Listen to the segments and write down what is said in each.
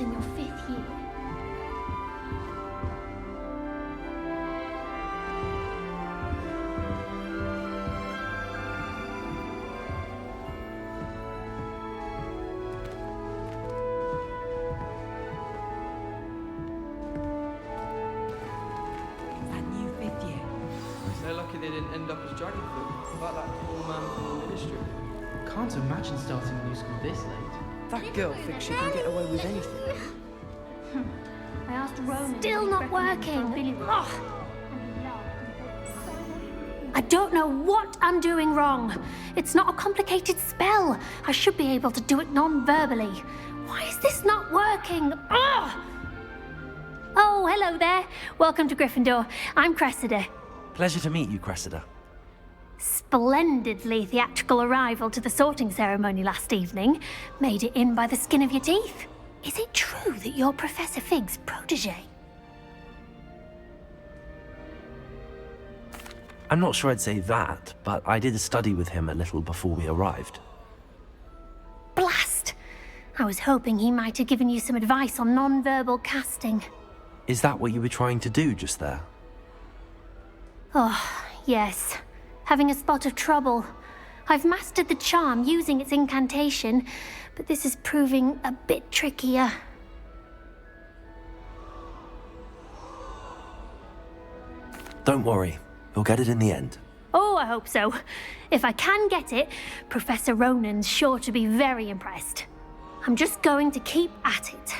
in your 5th year. They're lucky they didn't end up as dragon food, like that poor man from the ministry. Can't imagine starting a new school this late. That girl thinks she can get away with anything. I asked Ronan. Still not working. Ugh. I don't know what I'm doing wrong. It's not a complicated spell. I should be able to do it non-verbally. Why is this not working? Ugh. Oh, hello there. Welcome to Gryffindor. I'm Cressida. Pleasure to meet you, Cressida. Splendidly theatrical arrival to the sorting ceremony last evening. Made it in by the skin of your teeth. Is it true that you're Professor Fig's protege? I'm not sure I'd say that, but I did study with him a little before we arrived. Blast! I was hoping he might have given you some advice on non-verbal casting. Is that what you were trying to do just there? Oh, yes. Having a spot of trouble. I've mastered the charm using its incantation, but this is proving a bit trickier. Don't worry, you'll get it in the end. Oh, I hope so. If I can get it, Professor Ronan's sure to be very impressed. I'm just going to keep at it.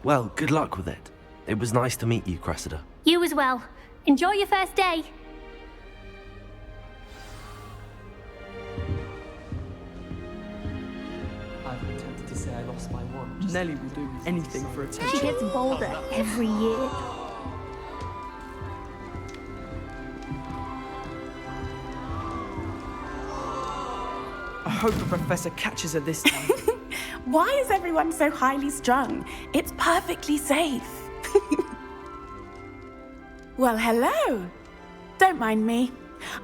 Well, good luck with it. It was nice to meet you, Cressida. You as well. Enjoy your first day. I've been tempted to say I lost my wand. Nellie will do anything for She attention. gets bolder every year. I hope the professor catches her this time. Why is everyone so highly strung? It's perfectly safe. Well, hello. Don't mind me.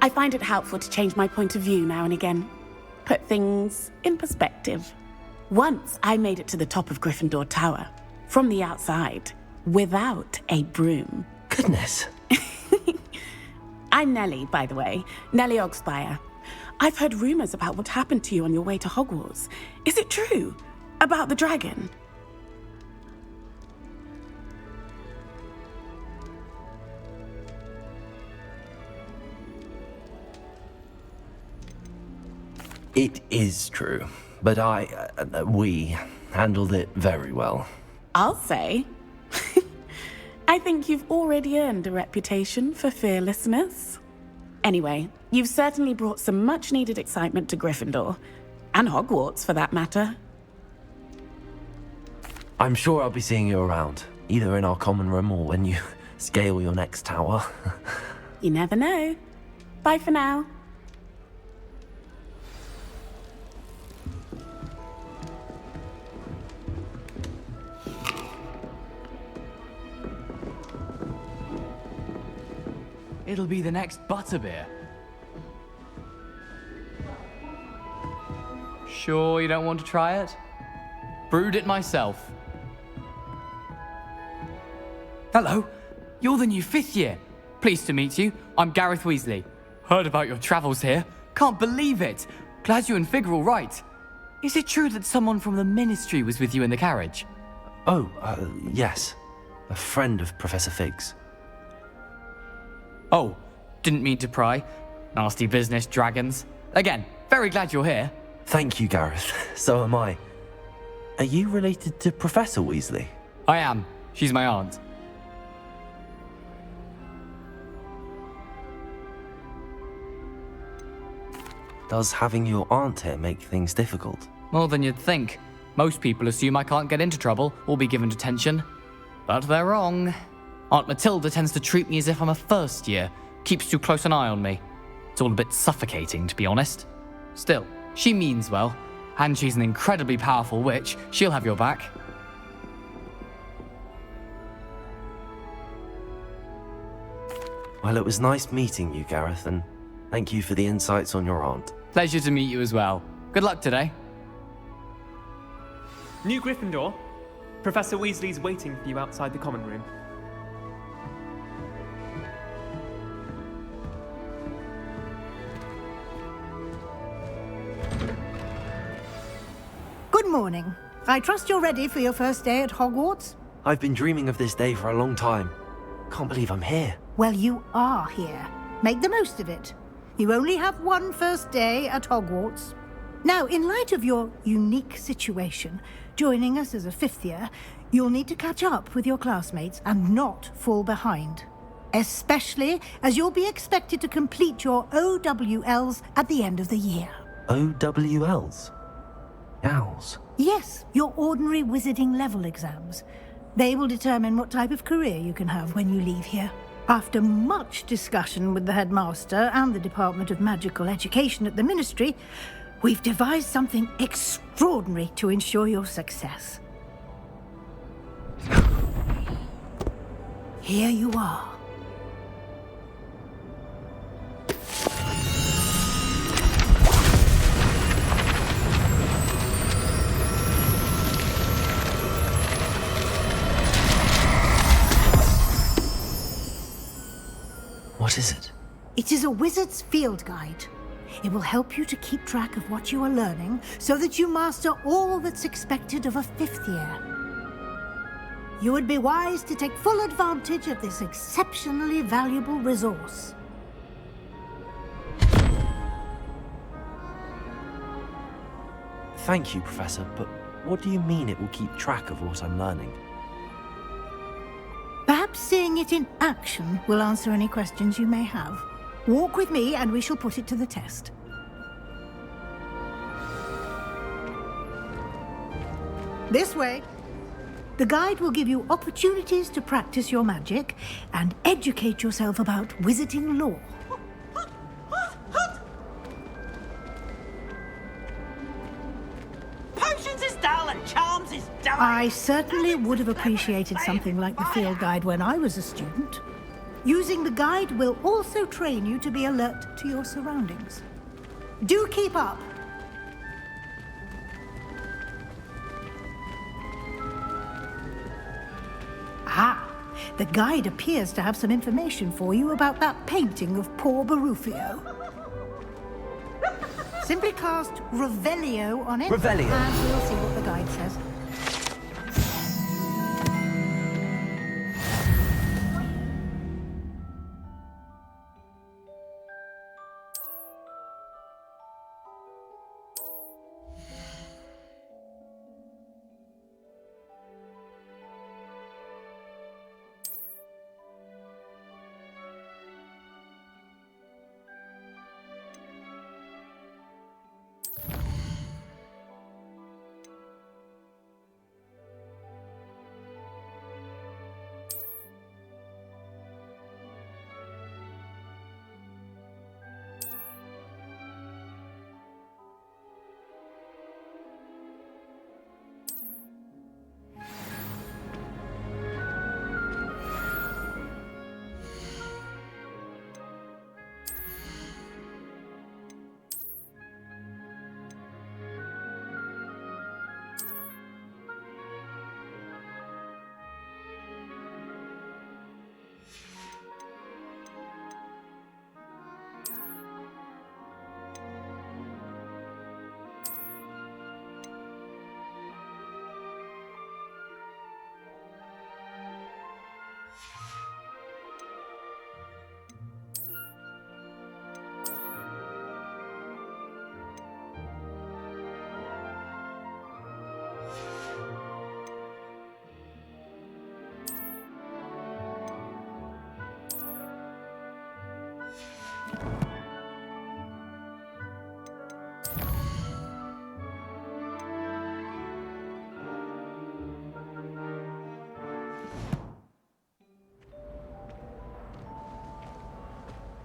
I find it helpful to change my point of view now and again. Put things in perspective. Once I made it to the top of Gryffindor Tower, from the outside, without a broom. Goodness. I'm Nellie, by the way. Nellie Ogspire. I've heard rumors about what happened to you on your way to Hogwarts. Is it true? About the dragon? It is true, but we handled it very well. I'll say. I think you've already earned a reputation for fearlessness. Anyway, you've certainly brought some much-needed excitement to Gryffindor. And Hogwarts, for that matter. I'm sure I'll be seeing you around, either in our common room or when you scale your next tower. You never know. Bye for now. It'll be the next butterbeer. Sure you don't want to try it? Brewed it myself. Hello, you're the new 5th year. Pleased to meet you. I'm Gareth Weasley. Heard about your travels here. Can't believe it. Glad you and Fig are all right. Is it true that someone from the Ministry was with you in the carriage? Oh, yes. A friend of Professor Fig's. Oh, didn't mean to pry. Nasty business, dragons. Again, very glad you're here. Thank you, Gareth. So am I. Are you related to Professor Weasley? I am. She's my aunt. Does having your aunt here make things difficult? More than you'd think. Most people assume I can't get into trouble or be given detention. But they're wrong. Aunt Matilda tends to treat me as if I'm a first year, keeps too close an eye on me. It's all a bit suffocating, to be honest. Still, she means well, and she's an incredibly powerful witch. She'll have your back. Well, it was nice meeting you, Gareth, and thank you for the insights on your aunt. Pleasure to meet you as well. Good luck today. New Gryffindor. Professor Weasley's waiting for you outside the common room. Good morning. I trust you're ready for your first day at Hogwarts? I've been dreaming of this day for a long time. Can't believe I'm here. Well, you are here. Make the most of it. You only have one first day at Hogwarts. Now, in light of your unique situation, joining us as a fifth year, you'll need to catch up with your classmates and not fall behind. Especially as you'll be expected to complete your OWLs at the end of the year. OWLs? Owls? Yes, your ordinary wizarding level exams. They will determine what type of career you can have when you leave here. After much discussion with the headmaster and the Department of Magical Education at the Ministry, we've devised something extraordinary to ensure your success. Here you are. What is it? It is a wizard's field guide. It will help you to keep track of what you are learning so that you master all that's expected of a fifth year. You would be wise to take full advantage of this exceptionally valuable resource. Thank you, Professor, but what do you mean it will keep track of what I'm learning? Perhaps seeing it in action will answer any questions you may have. Walk with me and we shall put it to the test. This way. The guide will give you opportunities to practice your magic and educate yourself about wizarding lore. Potions is dull and charms is dull. I certainly would have appreciated something like the field guide when I was a student. Using the guide will also train you to be alert to your surroundings. Do keep up. Ah, the guide appears to have some information for you about that painting of poor Barufio. Simply cast Revelio on it. Revelio. And we'll see what the guide says.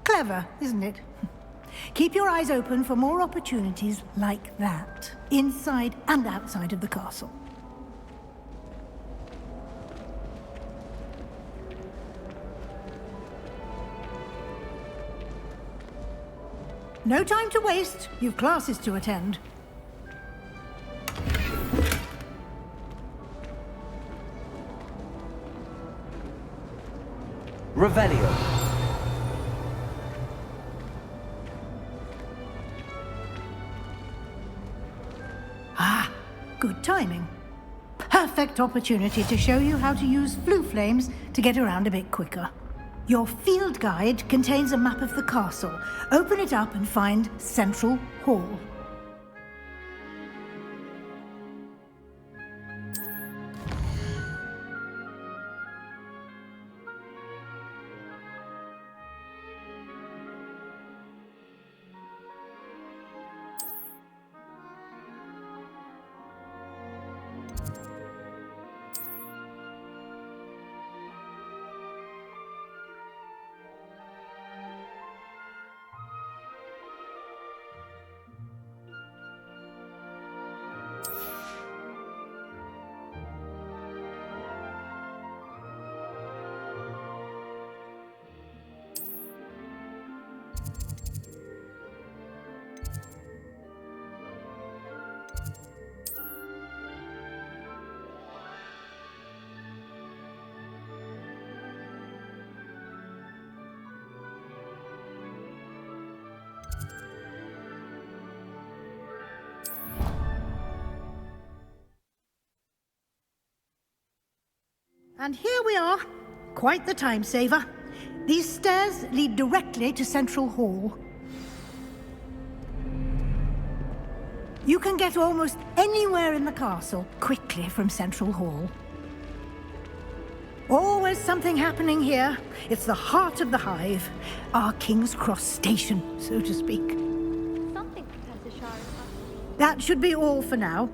Clever, isn't it? Keep your eyes open for more opportunities like that, inside and outside of the castle. No time to waste. You've classes to attend. Revelio. Ah, good timing. Perfect opportunity to show you how to use flue flames to get around a bit quicker. Your field guide contains a map of the castle. Open it up and find Central Hall. And here we are. Quite the time saver. These stairs lead directly to Central Hall. You can get almost anywhere in the castle quickly from Central Hall. Always something happening here. It's the heart of the hive. Our King's Cross station, so to speak. Something, Professor Shara. That should be all for now.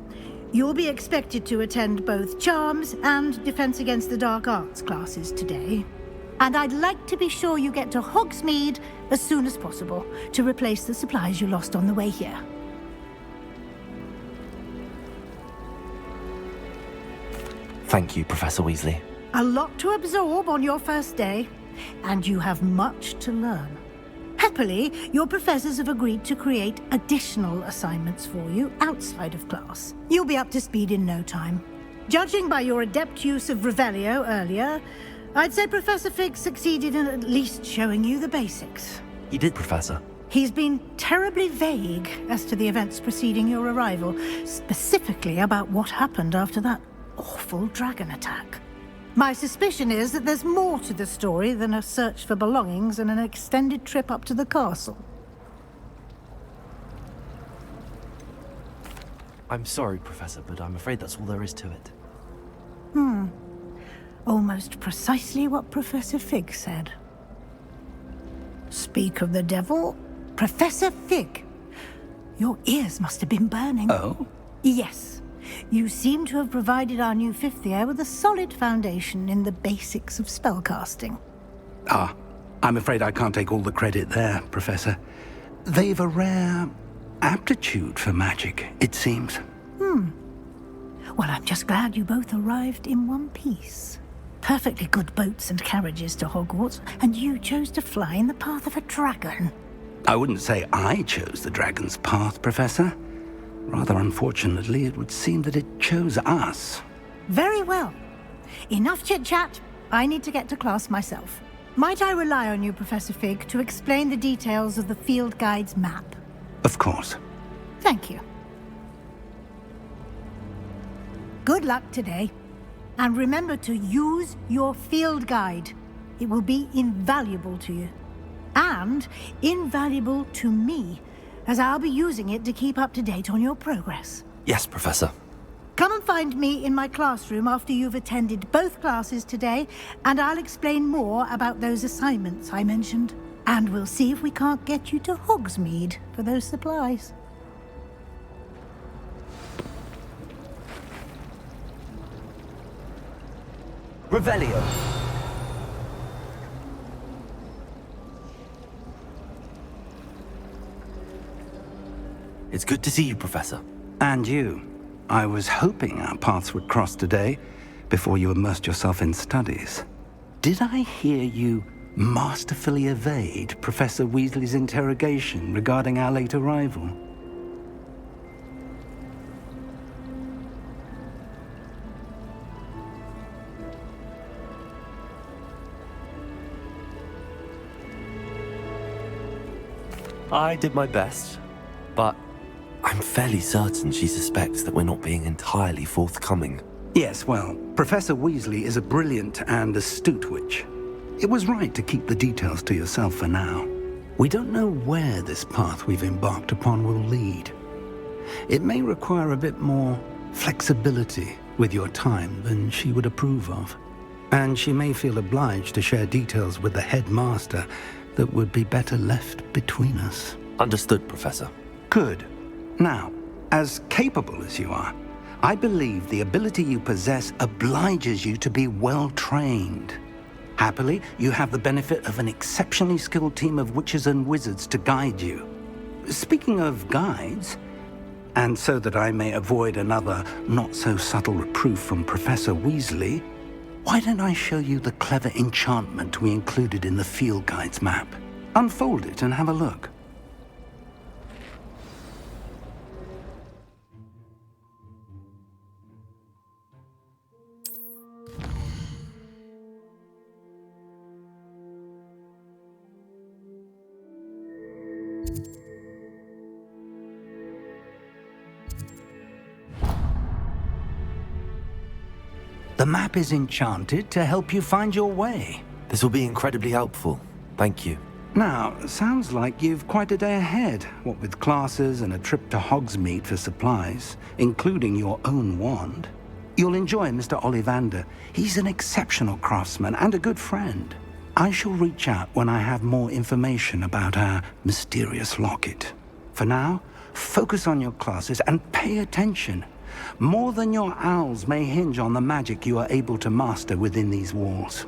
You'll be expected to attend both Charms and Defense Against the Dark Arts classes today. And I'd like to be sure you get to Hogsmeade as soon as possible to replace the supplies you lost on the way here. Thank you, Professor Weasley. A lot to absorb on your first day, and you have much to learn. Happily, your professors have agreed to create additional assignments for you outside of class. You'll be up to speed in no time. Judging by your adept use of Revelio earlier, I'd say Professor Fig succeeded in at least showing you the basics. He did, Professor. He's been terribly vague as to the events preceding your arrival, specifically about what happened after that awful dragon attack. My suspicion is that there's more to the story than a search for belongings and an extended trip up to the castle. I'm sorry, Professor, but I'm afraid that's all there is to it. Almost precisely what Professor Fig said. Speak of the devil, Professor Fig. Your ears must have been burning. Oh? Yes. You seem to have provided our new fifth year with a solid foundation in the basics of spellcasting. Ah, I'm afraid I can't take all the credit there, Professor. They've a rare aptitude for magic, it seems. Well, I'm just glad you both arrived in one piece. Perfectly good boats and carriages to Hogwarts, and you chose to fly in the path of a dragon. I wouldn't say I chose the dragon's path, Professor. Rather unfortunately, it would seem that it chose us. Very well. Enough chit-chat. I need to get to class myself. Might I rely on you, Professor Fig, to explain the details of the field guide's map? Of course. Thank you. Good luck today. And remember to use your field guide. It will be invaluable to you. And invaluable to me, as I'll be using it to keep up to date on your progress. Yes, Professor. Come and find me in my classroom after you've attended both classes today, and I'll explain more about those assignments I mentioned. And we'll see if we can't get you to Hogsmeade for those supplies. Revelio. It's good to see you, Professor. And you. I was hoping our paths would cross today, before you immersed yourself in studies. Did I hear you masterfully evade Professor Weasley's interrogation regarding our late arrival. I did my best, but I'm fairly certain she suspects that we're not being entirely forthcoming. Yes, well, Professor Weasley is a brilliant and astute witch. It was right to keep the details to yourself for now. We don't know where this path we've embarked upon will lead. It may require a bit more flexibility with your time than she would approve of. And she may feel obliged to share details with the headmaster that would be better left between us. Understood, Professor. Good. Now, as capable as you are, I believe the ability you possess obliges you to be well-trained. Happily, you have the benefit of an exceptionally skilled team of witches and wizards to guide you. Speaking of guides, and so that I may avoid another not-so-subtle reproof from Professor Weasley, why don't I show you the clever enchantment we included in the field guide's map? Unfold it and have a look. The map is enchanted to help you find your way. This will be incredibly helpful. Thank you. Now, sounds like you've quite a day ahead, what with classes and a trip to Hogsmeade for supplies, including your own wand. You'll enjoy Mr. Ollivander. He's an exceptional craftsman and a good friend. I shall reach out when I have more information about our mysterious locket. For now, focus on your classes and pay attention. More than your owls may hinge on the magic you are able to master within these walls.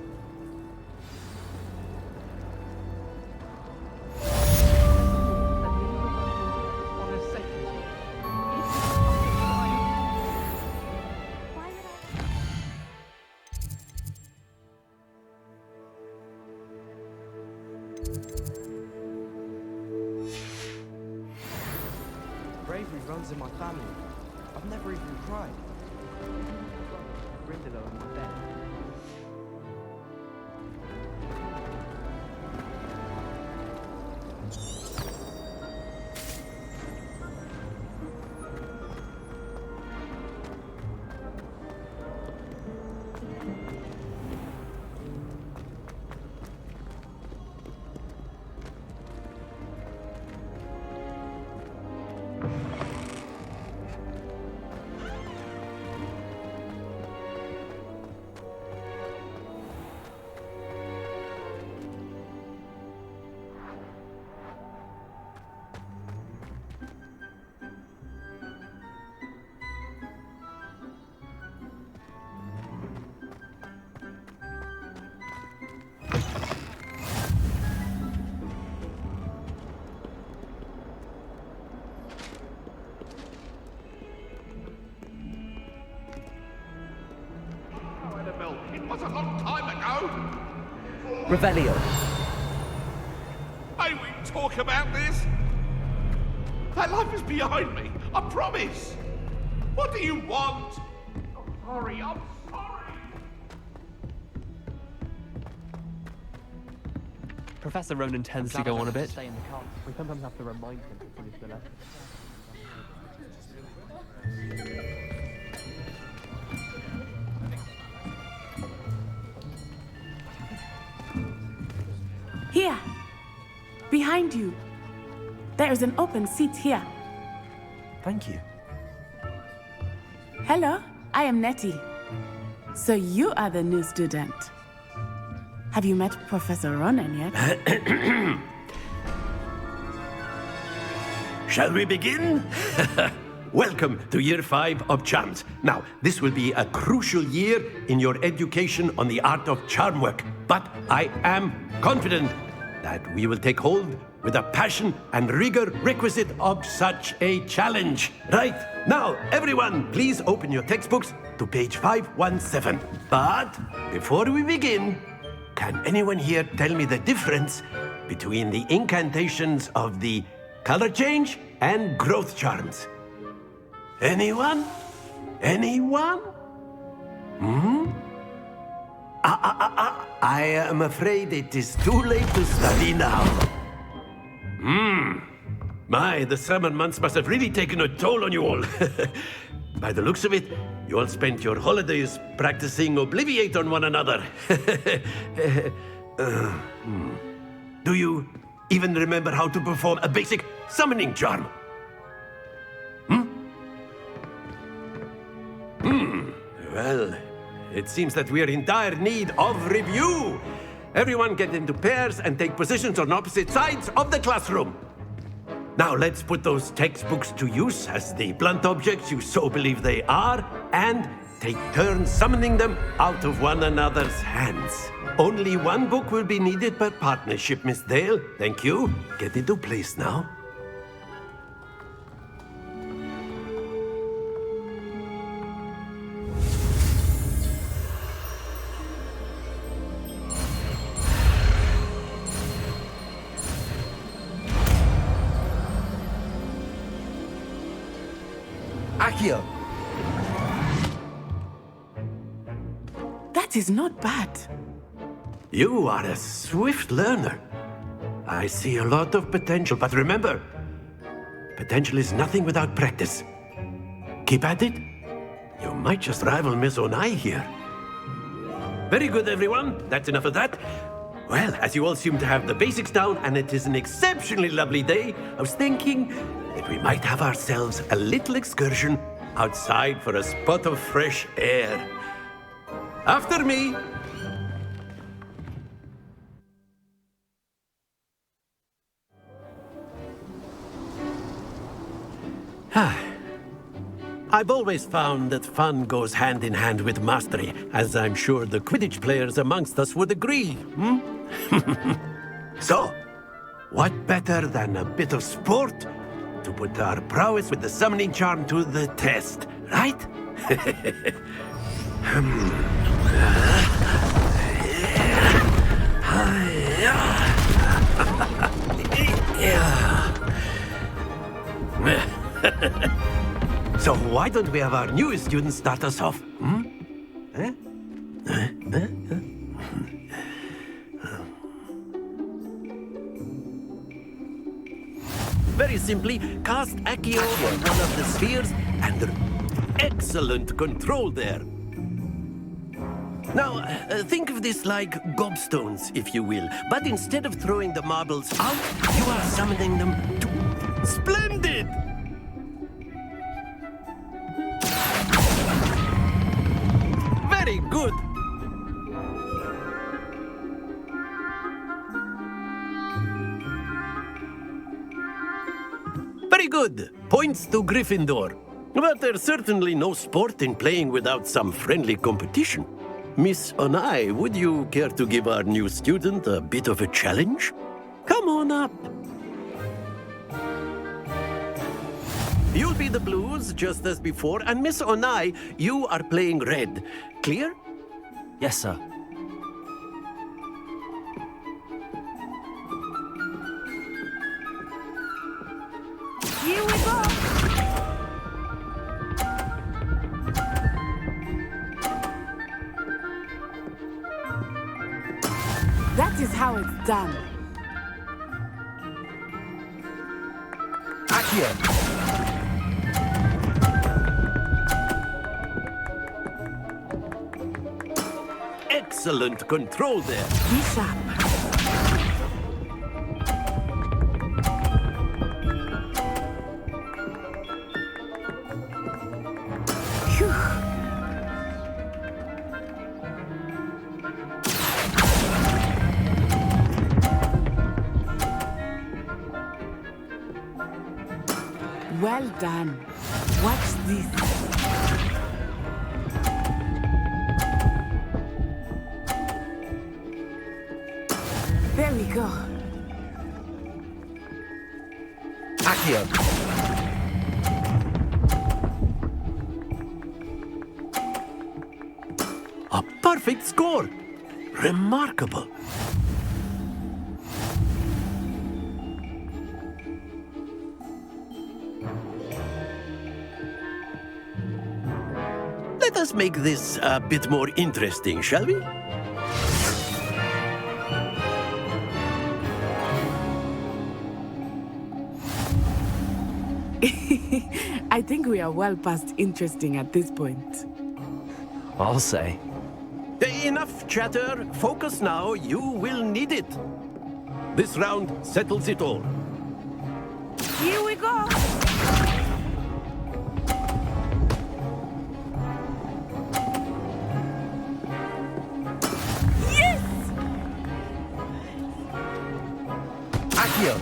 Bravery runs in my family. I've never even cried. Grindylow in my bed. It was a long time ago. Revelio. May we talk about this? That life is behind me, I promise. What do you want? I'm sorry, I'm sorry. Professor Ronan tends to go on a bit. Stay in the car. We sometimes have to remind him to finish the lesson. Here. Behind you. There is an open seat here. Thank you. Hello, I am Nettie. So you are the new student. Have you met Professor Ronan yet? Shall we begin? Welcome to Year 5 of Charms. Now, this will be a crucial year in your education on the art of charm work, but I am confident that we will take hold with the passion and rigor requisite of such a challenge. Right, now, everyone, please open your textbooks to page 517. But before we begin, can anyone here tell me the difference between the incantations of the color change and growth charms? Anyone? Anyone? I am afraid it is too late to study now. My, the summer months must have really taken a toll on you all. By the looks of it, you all spent your holidays practicing Obliviate on one another. Do you even remember how to perform a basic summoning charm? Well, it seems that we are in dire need of review. Everyone get into pairs and take positions on opposite sides of the classroom. Now let's put those textbooks to use as the blunt objects you so believe they are, and take turns summoning them out of one another's hands. Only one book will be needed per partnership, Miss Dale. Thank you. Get into place now. Accio! That is not bad. You are a swift learner. I see a lot of potential, but remember, potential is nothing without practice. Keep at it. You might just rival Miss Onai here. Very good, everyone. That's enough of that. Well, as you all seem to have the basics down, and it is an exceptionally lovely day, I was thinking that we might have ourselves a little excursion outside for a spot of fresh air. After me. I've always found that fun goes hand in hand with mastery, as I'm sure the Quidditch players amongst us would agree. So, what better than a bit of sport to put our prowess with the summoning charm to the test, right? So why don't we have our newest student start us off? Very simply, cast Accio on one of the spheres and excellent control there. Now, think of this like gobstones, if you will. But instead of throwing the marbles out, you are summoning them to... Splendid! Very good. Very good. Points to Gryffindor. But there's certainly no sport in playing without some friendly competition. Miss Onai, would you care to give our new student a bit of a challenge? Come on up. You'll be the blues, just as before, and Miss Onai, you are playing red. Clear? Yes, sir. Here we go! That is how it's done. Accio! Excellent control there. Be sharp. Well done. Watch this. There we go. Accio! A perfect score. Remarkable. Let us make this a bit more interesting, shall we? I think we are well past interesting at this point. I'll say. Enough chatter. Focus now. You will need it. This round settles it all. Here we go! Yes! Accio!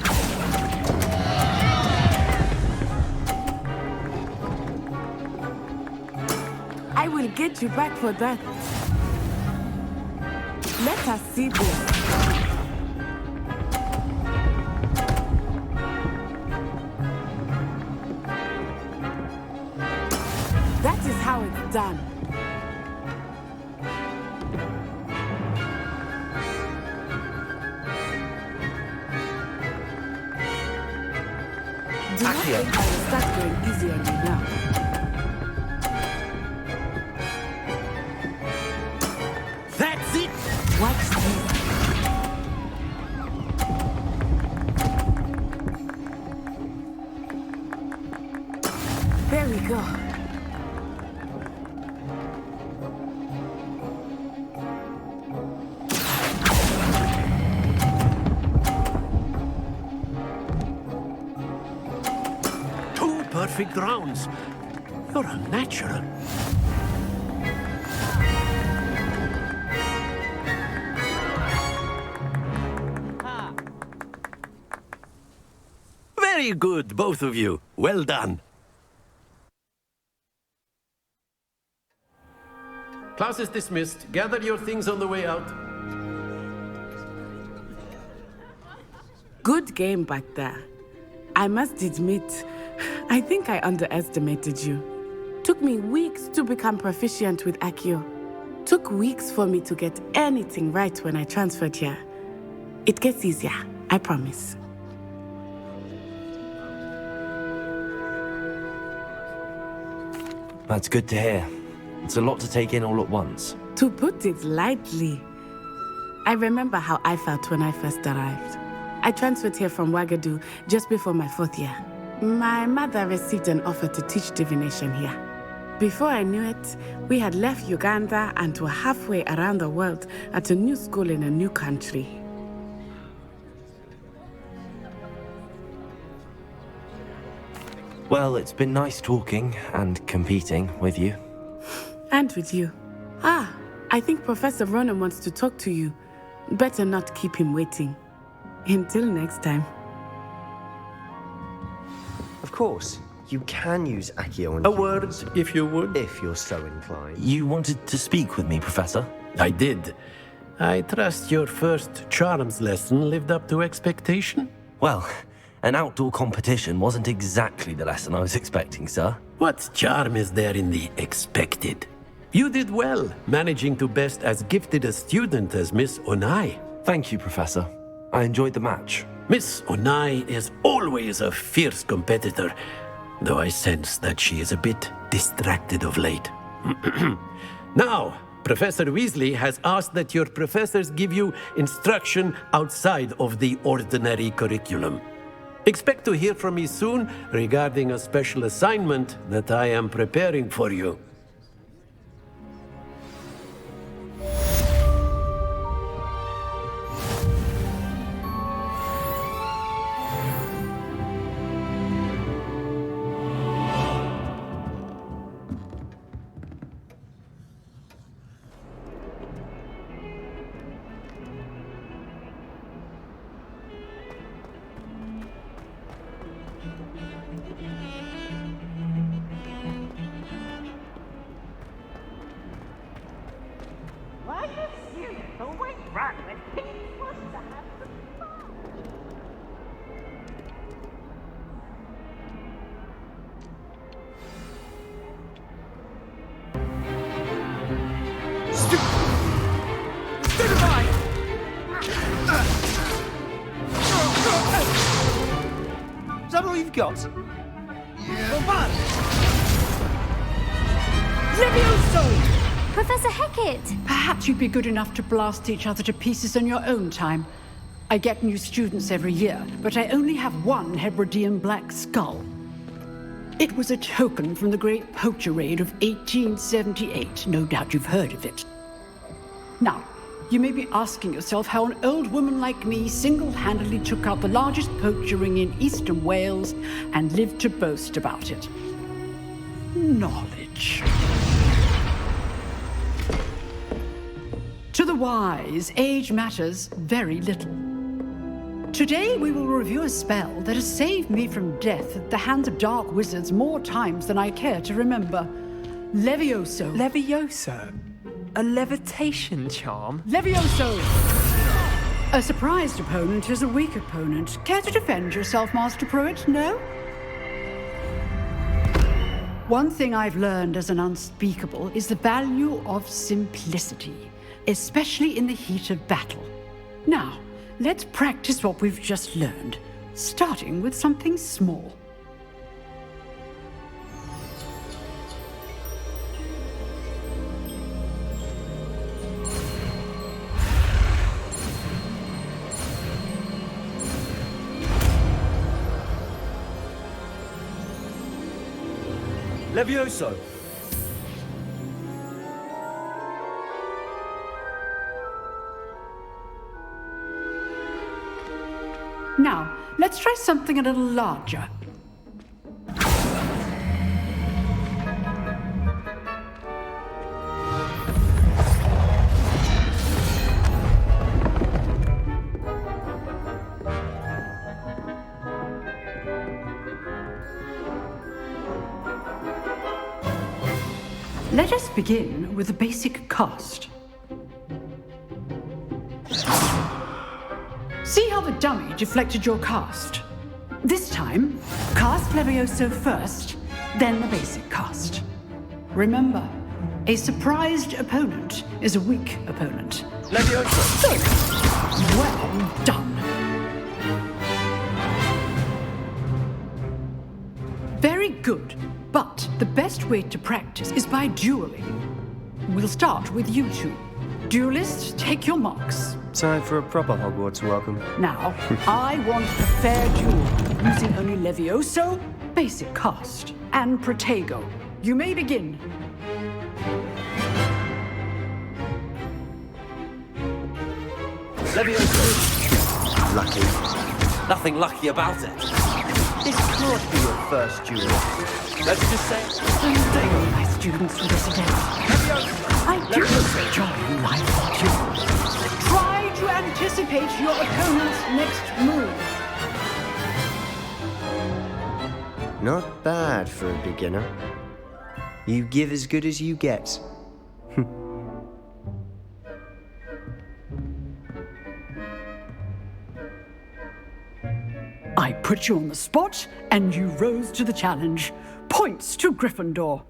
I will get you back for that. Let us see this. That is how it's done. Do not think I will start going easy on you now. That's it! Watch this. There we go. Two perfect rounds. You're a natural. Very good, both of you. Well done. Class is dismissed. Gather your things on the way out. Good game back there. I must admit, I think I underestimated you. Took me weeks to become proficient with Accio. Took weeks for me to get anything right when I transferred here. It gets easier, I promise. That's good to hear. It's a lot to take in all at once. To put it lightly, I remember how I felt when I first arrived. I transferred here from Ouagadougou just before my 4th year. My mother received an offer to teach divination here. Before I knew it, we had left Uganda and were halfway around the world at a new school in a new country. Well, it's been nice talking and competing with you. And with you. Ah, I think Professor Ronan wants to talk to you. Better not keep him waiting. Until next time. Of course, you can use Accio on A word, if you would. if you're so inclined. You wanted to speak with me, Professor? I did. I trust your first charms lesson lived up to expectation? Well, an outdoor competition wasn't exactly the lesson I was expecting, sir. What charm is there in the expected? You did well, managing to best as gifted a student as Miss Onai. Thank you, Professor. I enjoyed the match. Miss Onai is always a fierce competitor, though I sense that she is a bit distracted of late. Now, Professor Weasley has asked that your professors give you instruction outside of the ordinary curriculum. Expect to hear from me soon regarding a special assignment that I am preparing for you. all you've got? Levioso! Professor Hecat! Perhaps you'd be good enough to blast each other to pieces in your own time. I get new students every year, but I only have one Hebridean black skull. It was a token from the Great Poacher Raid of 1878. No doubt you've heard of it. Now, you may be asking yourself how an old woman like me single-handedly took out the largest poacher ring in eastern Wales and lived to boast about it. Knowledge. To the wise, age matters very little. Today we will review a spell that has saved me from death at the hands of dark wizards more times than I care to remember. Levioso. Levioso? A levitation charm? Levioso! A surprised opponent is a weak opponent. Care to defend yourself, Master Pruitt? No? One thing I've learned as an unspeakable is the value of simplicity, especially in the heat of battle. Now, let's practice what we've just learned, starting with something small. Levioso! Now, let's try something a little larger. Let us begin with a basic cast. See how the dummy deflected your cast? This time, cast Levioso first, then the basic cast. Remember, a surprised opponent is a weak opponent. Levioso! Good. Well done. Very good, but the best way to practice is by dueling. We'll start with you two. Duelists, take your marks. Time for a proper Hogwarts welcome. Now, I want a fair duel, using only Levioso, basic cast, and Protego. You may begin. Levioso! Lucky. Nothing lucky about it. This can't be your first duel. Let's just say, I'm my students for this event. I do enjoy life duels. Try to anticipate your opponent's next move. Not bad for a beginner. You give as good as you get. I put you on the spot, and you rose to the challenge. Points to Gryffindor.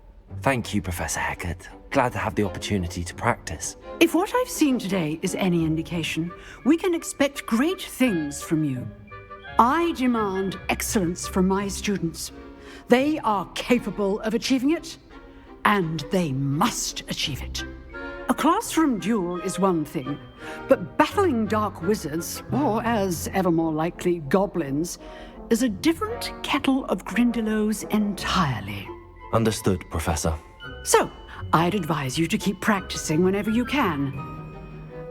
Thank you, Professor Hecat. Glad to have the opportunity to practice. If what I've seen today is any indication, we can expect great things from you. I demand excellence from my students. They are capable of achieving it, and they must achieve it. A classroom duel is one thing, but battling dark wizards, or as ever more likely, goblins, is a different kettle of Grindylows entirely. Understood, Professor. So, I'd advise you to keep practicing whenever you can.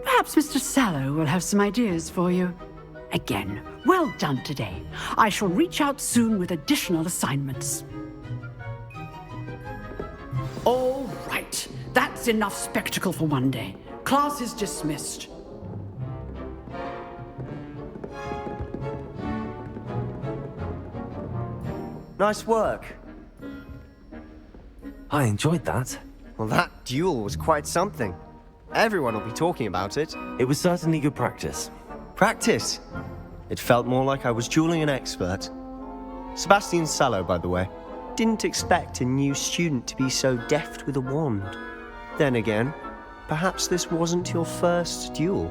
Perhaps Mr. Sallow will have some ideas for you. Again, well done today. I shall reach out soon with additional assignments. All right. That's enough spectacle for one day. Class is dismissed. Nice work. I enjoyed that. Well, that duel was quite something. Everyone will be talking about it. It was certainly good practice. Practice? It felt more like I was dueling an expert. Sebastian Sallow, by the way. Didn't expect a new student to be so deft with a wand. Then again, perhaps this wasn't your first duel.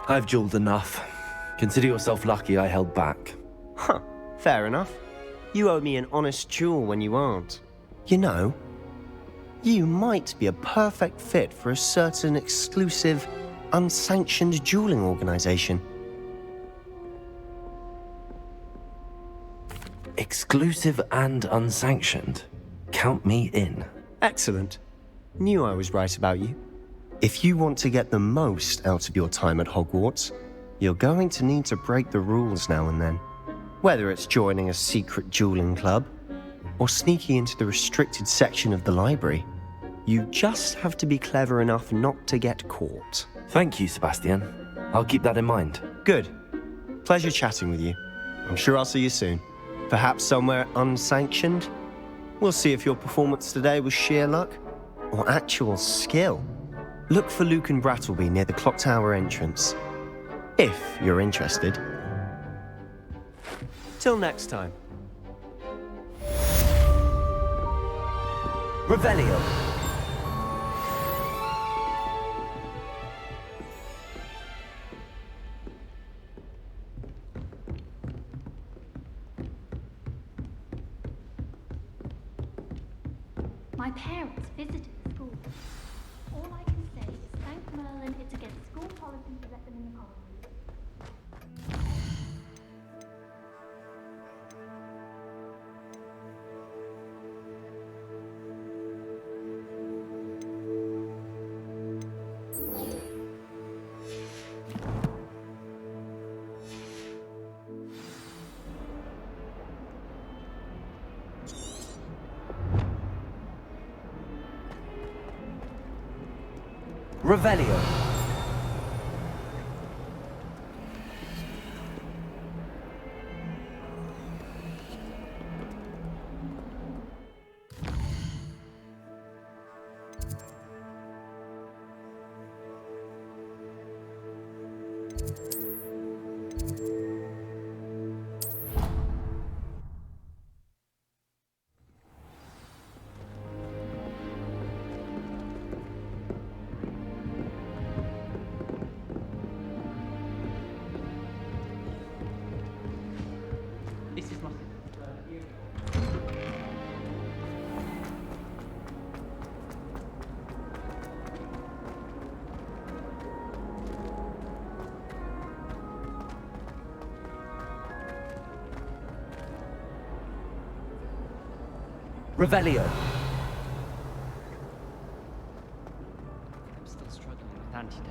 I've dueled enough. Consider yourself lucky I held back. Huh, fair enough. You owe me an honest duel when you aren't. You know, you might be a perfect fit for a certain exclusive, unsanctioned dueling organization. Exclusive and unsanctioned. Count me in. Excellent. Knew I was right about you. If you want to get the most out of your time at Hogwarts, you're going to need to break the rules now and then. Whether it's joining a secret dueling club, or sneaking into the restricted section of the library, you just have to be clever enough not to get caught. Thank you, Sebastian. I'll keep that in mind. Good. Pleasure chatting with you. I'm sure I'll see you soon. Perhaps somewhere unsanctioned? We'll see if your performance today was sheer luck or actual skill. Look for Luke and Brattleby near the clock tower entrance, if you're interested. Till next time. Revelio. My parents visited the school. All I can say is thank Merlin it's against school policy to let them in the colony. Revelio. This is my... Revelio. I'm still struggling with antidote.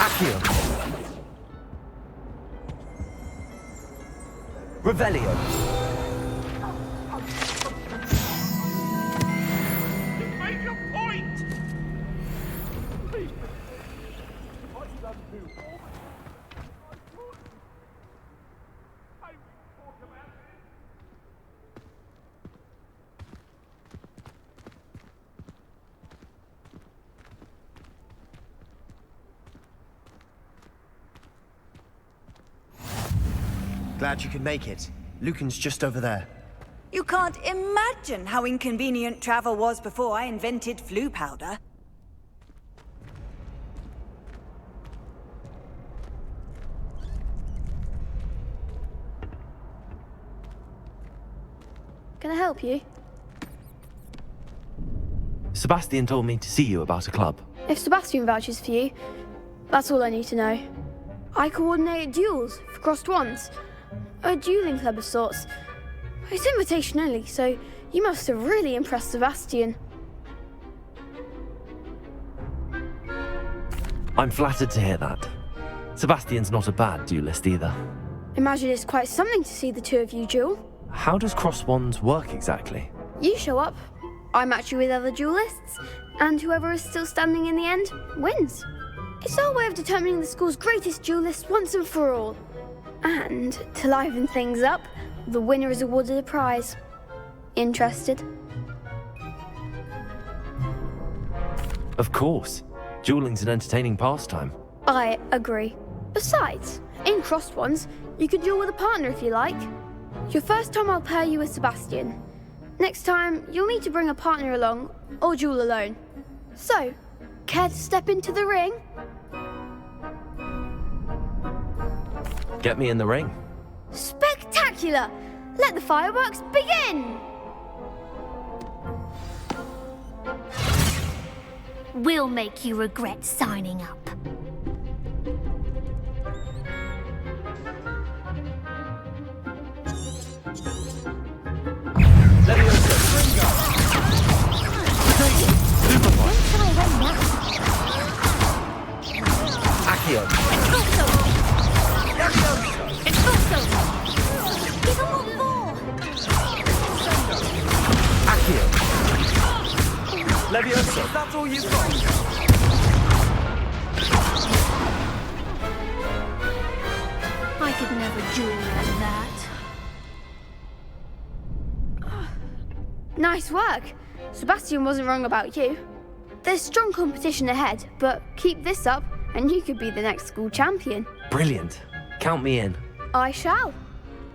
Accio. Revelio. You've made your point! Please. What you done to? I talk about it. Glad you could make it. Lucan's just over there. You can't imagine how inconvenient travel was before I invented flu powder. Can I help you? Sebastian told me to see you about a club. If Sebastian vouches for you, that's all I need to know. I coordinate duels for crossed wands. A dueling club of sorts. It's invitation only, so you must have really impressed Sebastian. I'm flattered to hear that. Sebastian's not a bad duelist either. Imagine it's quite something to see the two of you duel. How does cross wands work exactly? You show up, I match you with other duelists, and whoever is still standing in the end wins. It's our way of determining the school's greatest duelist once and for all. And to liven things up, the winner is awarded a prize. Interested? Of course. Dueling's an entertaining pastime. I agree. Besides, in crossed ones, you could duel with a partner if you like. Your first time I'll pair you with Sebastian. Next time, you'll need to bring a partner along, or duel alone. So, care to step into the ring? Get me in the ring. Spectacular! Let the fireworks begin! We'll make you regret signing up. Accio. Accio. Levioso. That's all you've got. I could never duel like that. Nice work. Sebastian wasn't wrong about you. There's strong competition ahead, but keep this up and you could be the next school champion. Brilliant. Count me in. I shall.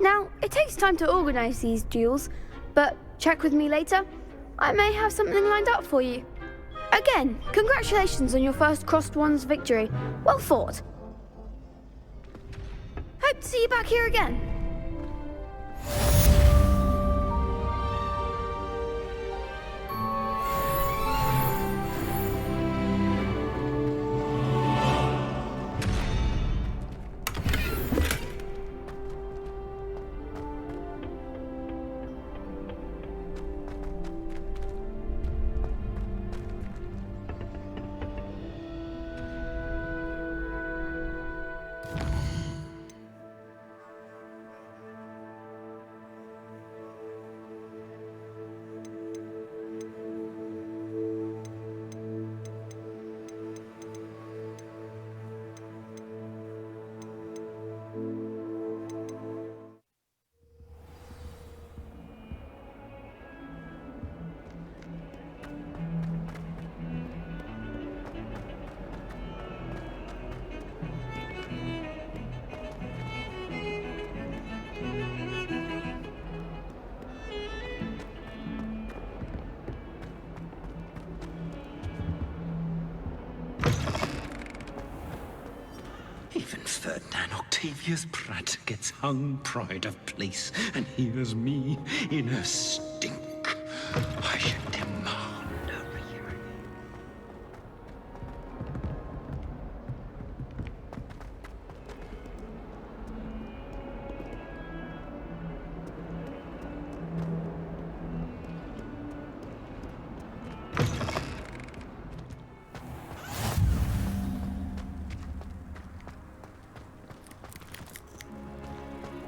Now, it takes time to organise these duels, but check with me later. I may have something lined up for you. Again, congratulations on your first Crossed Ones victory. Well fought. Hope to see you back here again. Even Ferdinand Octavius Pratt gets hung pride of place, and here's me in a stink. I should demand a rehearing.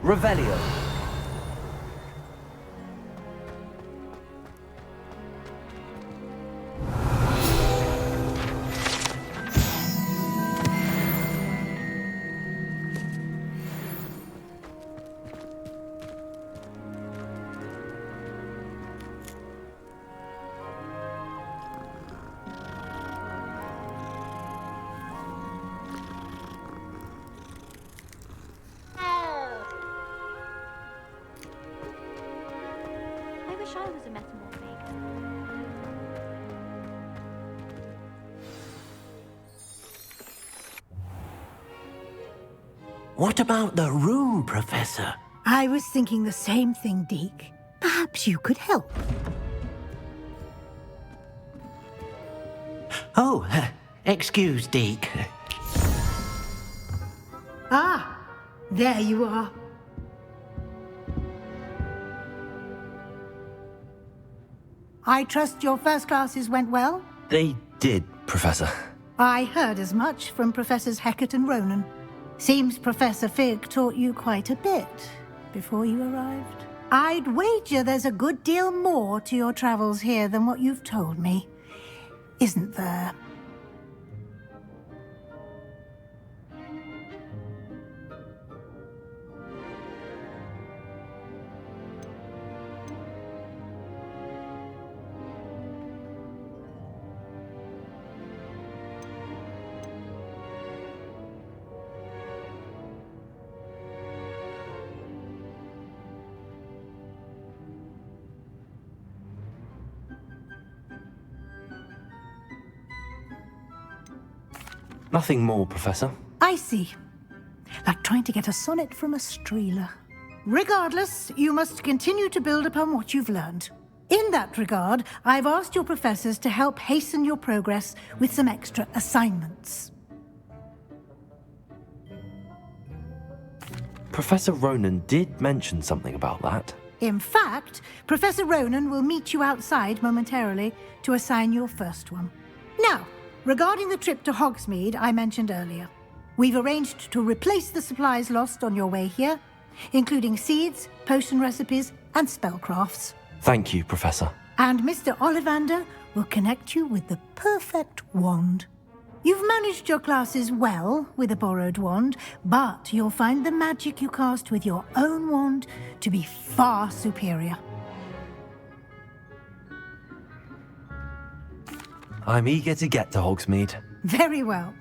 Revelio. I was a metamorphe. What about the room, Professor? I was thinking the same thing, Deke. Perhaps you could help. Oh, excuse, Deke. Ah, there you are. I trust your first classes went well? They did, Professor. I heard as much from Professors Hecat and Ronan. Seems Professor Fig taught you quite a bit before you arrived. I'd wager there's a good deal more to your travels here than what you've told me, isn't there? Nothing more, Professor. I see. Like trying to get a sonnet from a streeler. Regardless, you must continue to build upon what you've learned. In that regard, I've asked your professors to help hasten your progress with some extra assignments. Professor Ronan did mention something about that. In fact, Professor Ronan will meet you outside momentarily to assign your first one. Now, regarding the trip to Hogsmeade I mentioned earlier, we've arranged to replace the supplies lost on your way here, including seeds, potion recipes, and spellcrafts. Thank you, Professor. And Mr. Ollivander will connect you with the perfect wand. You've managed your classes well with a borrowed wand, but you'll find the magic you cast with your own wand to be far superior. I'm eager to get to Hogsmeade. Very well.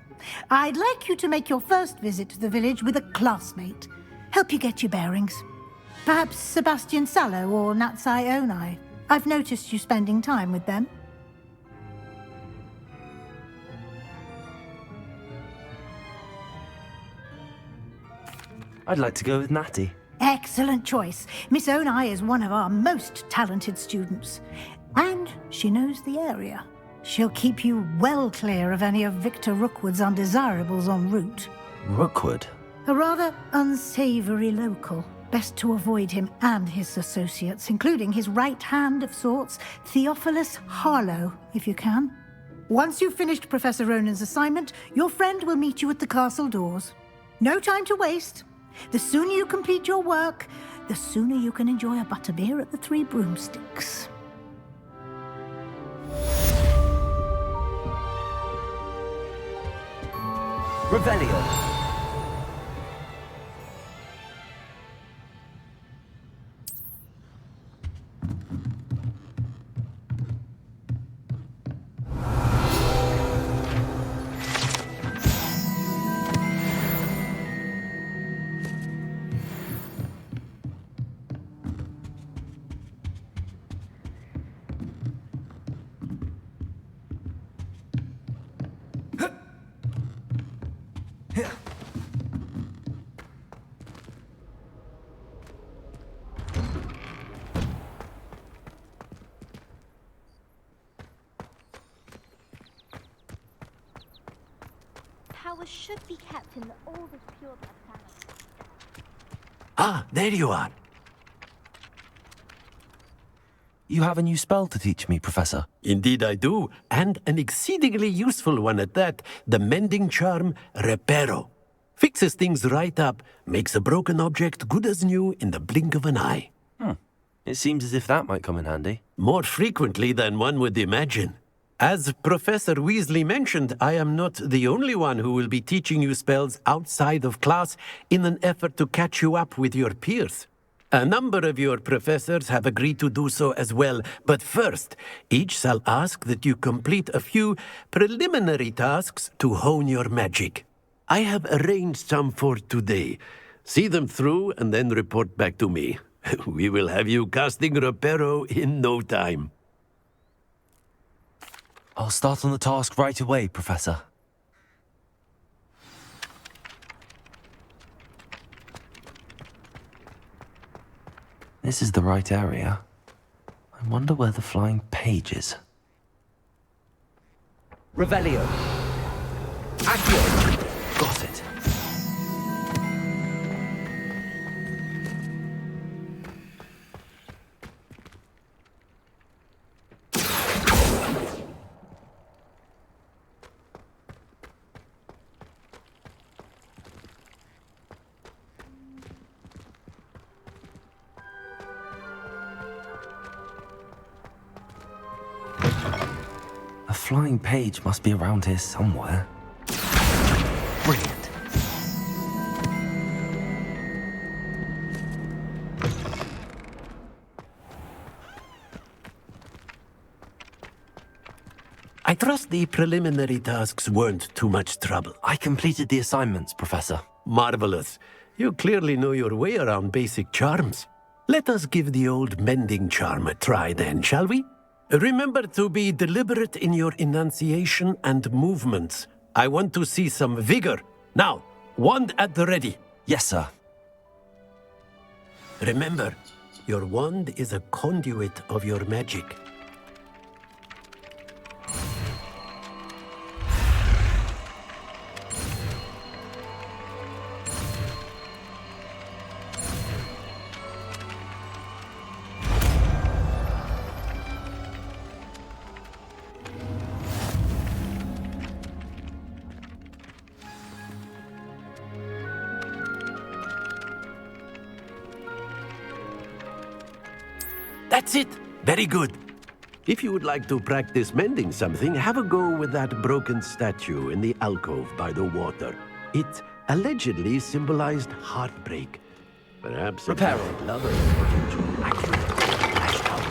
I'd like you to make your first visit to the village with a classmate. Help you get your bearings. Perhaps Sebastian Sallow or Natsai Onai. I've noticed you spending time with them. I'd like to go with Natty. Excellent choice. Miss Onai is one of our most talented students. And she knows the area. She'll keep you well clear of any of Victor Rookwood's undesirables en route. Rookwood? A rather unsavory local. Best to avoid him and his associates, including his right hand of sorts, Theophilus Harlow, if you can. Once you've finished Professor Ronan's assignment, your friend will meet you at the castle doors. No time to waste. The sooner you complete your work, the sooner you can enjoy a butterbeer at the Three Broomsticks. Revelio. Powers should be kept in the oldest pure-blood family. Ah, there you are. You have a new spell to teach me, Professor. Indeed I do, and an exceedingly useful one at that. The mending charm, Reparo. Fixes things right up, makes a broken object good as new in the blink of an eye. It seems as if that might come in handy. More frequently than one would imagine. As Professor Weasley mentioned, I am not the only one who will be teaching you spells outside of class in an effort to catch you up with your peers. A number of your professors have agreed to do so as well, but first, each shall ask that you complete a few preliminary tasks to hone your magic. I have arranged some for today. See them through and then report back to me. We will have you casting Reparo in no time. I'll start on the task right away, Professor. This is the right area. I wonder where the flying page is. Revelio. Accio. Got it. flying page must be around here somewhere. Brilliant. I trust the preliminary tasks weren't too much trouble. I completed the assignments, Professor. Marvelous. You clearly know your way around basic charms. Let us give the old mending charm a try then, shall we? Remember to be deliberate in your enunciation and movements. I want to see some vigor. Now, wand at the ready. Yes, sir. Remember, your wand is a conduit of your magic. That's it. Very good. If you would like to practice mending something, have a go with that broken statue in the alcove by the water. It allegedly symbolized heartbreak. Perhaps a Repairing. lover's potential. Accurate. Flashed out.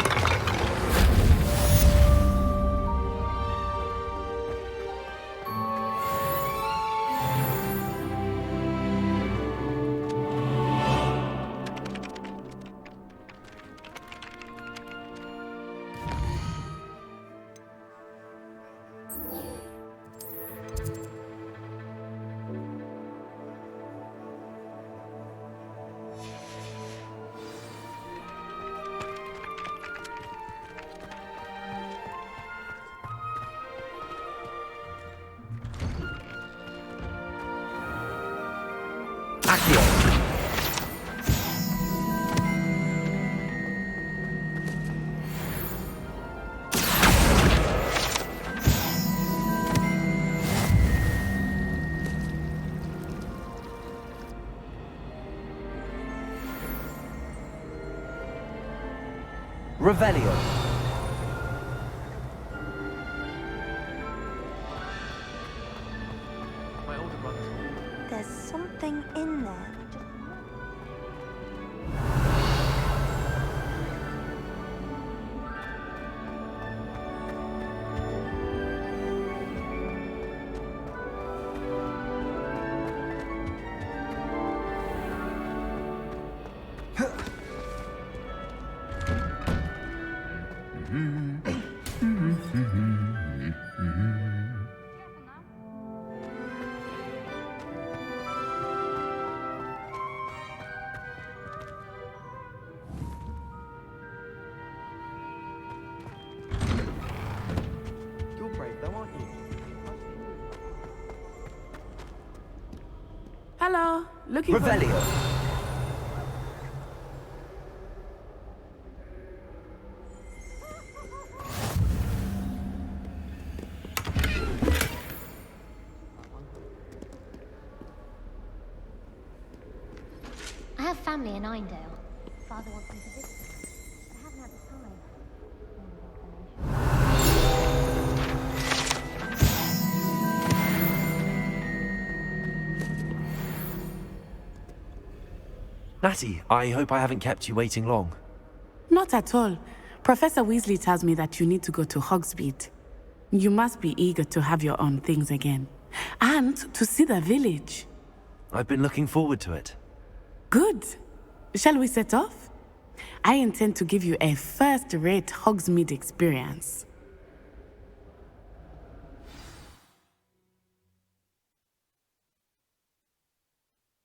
Revelio. My older brother's home. There's something in there. You're brave though, aren't you? Hello, looking Revelio. I have family in Einedale. Father wants me to visit them, but I haven't had the time. Natty, I hope I haven't kept you waiting long. Not at all. Professor Weasley tells me that you need to go to Hogsmeade. You must be eager to have your own things again. And to see the village. I've been looking forward to it. Good. Shall we set off? I intend to give you a first-rate Hogsmeade experience.